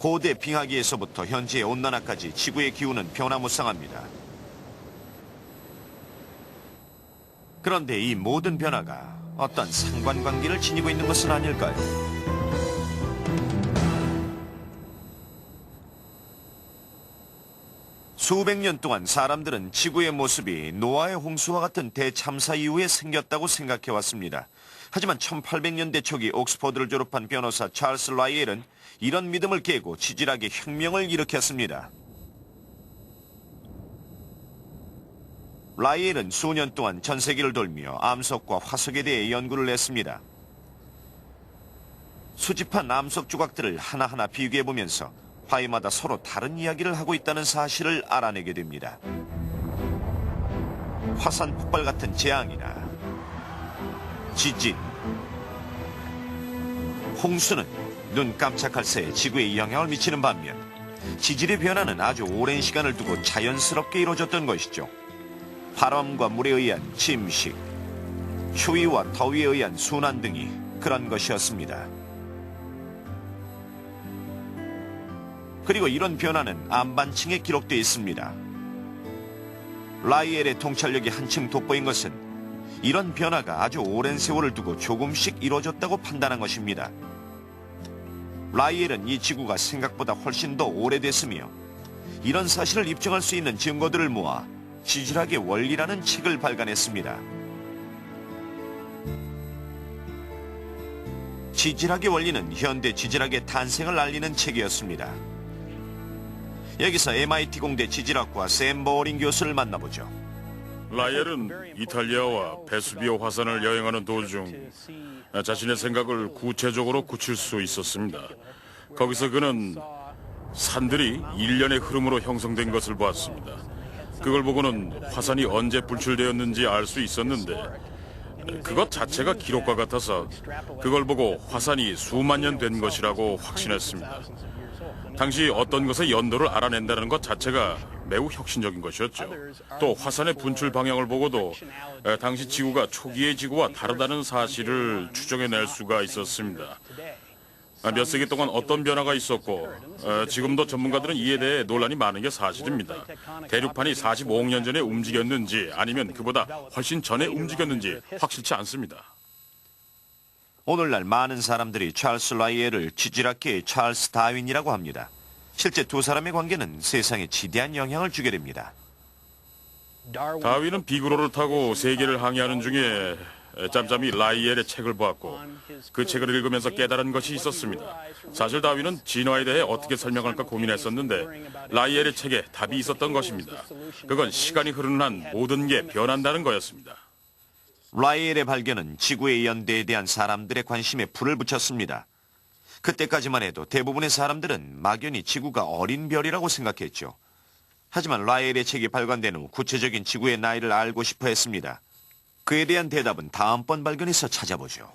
고대 빙하기에서부터 현재의 온난화까지 지구의 기후는 변화무쌍합니다. 그런데 이 모든 변화가 어떤 상관관계를 지니고 있는 것은 아닐까요? 수백 년 동안 사람들은 지구의 모습이 노아의 홍수와 같은 대참사 이후에 생겼다고 생각해왔습니다. 하지만 1800년대 초기 옥스퍼드를 졸업한 변호사 찰스 라이엘은 이런 믿음을 깨고 지질학의 혁명을 일으켰습니다. 라이엘은 수년 동안 전 세계를 돌며 암석과 화석에 대해 연구를 했습니다. 수집한 암석 조각들을 하나하나 비교해보면서 화해마다 서로 다른 이야기를 하고 있다는 사실을 알아내게 됩니다. 화산 폭발 같은 재앙이나 지진, 홍수는 눈 깜짝할 새에 지구에 영향을 미치는 반면 지질의 변화는 아주 오랜 시간을 두고 자연스럽게 이루어졌던 것이죠. 바람과 물에 의한 침식, 추위와 더위에 의한 순환 등이 그런 것이었습니다. 그리고 이런 변화는 안반층에 기록되어 있습니다. 라이엘의 통찰력이 한층 돋보인 것은 이런 변화가 아주 오랜 세월을 두고 조금씩 이루어졌다고 판단한 것입니다. 라이엘은 이 지구가 생각보다 훨씬 더 오래됐으며 이런 사실을 입증할 수 있는 증거들을 모아 지질학의 원리라는 책을 발간했습니다. 지질학의 원리는 현대 지질학의 탄생을 알리는 책이었습니다. 여기서 MIT 공대 지질학과 샘 보링 교수를 만나보죠. 라이엘은 이탈리아와 베수비오 화산을 여행하는 도중 자신의 생각을 구체적으로 굳힐 수 있었습니다. 거기서 그는 산들이 일련의 흐름으로 형성된 것을 보았습니다. 그걸 보고는 화산이 언제 분출되었는지 알 수 있었는데 그것 자체가 기록과 같아서 그걸 보고 화산이 수만 년 된 것이라고 확신했습니다. 당시 어떤 것의 연도를 알아낸다는 것 자체가 매우 혁신적인 것이었죠. 또 화산의 분출 방향을 보고도 당시 지구가 초기의 지구와 다르다는 사실을 추정해낼 수가 있었습니다. 몇 세기 동안 어떤 변화가 있었고 지금도 전문가들은 이에 대해 논란이 많은 게 사실입니다. 대륙판이 45억 년 전에 움직였는지 아니면 그보다 훨씬 전에 움직였는지 확실치 않습니다. 오늘날 많은 사람들이 찰스 라이엘을 지질학계의 찰스 다윈이라고 합니다. 실제 두 사람의 관계는 세상에 지대한 영향을 주게 됩니다. 다윈은 비구로를 타고 세계를 항해하는 중에 짬짬이 라이엘의 책을 보았고 그 책을 읽으면서 깨달은 것이 있었습니다. 사실 다윈은 진화에 대해 어떻게 설명할까 고민했었는데 라이엘의 책에 답이 있었던 것입니다. 그건 시간이 흐르는 한 모든 게 변한다는 거였습니다. 라이엘의 발견은 지구의 연대에 대한 사람들의 관심에 불을 붙였습니다. 그때까지만 해도 대부분의 사람들은 막연히 지구가 어린 별이라고 생각했죠. 하지만 라이엘의 책이 발간된 후 구체적인 지구의 나이를 알고 싶어 했습니다. 그에 대한 대답은 다음번 발견에서 찾아보죠.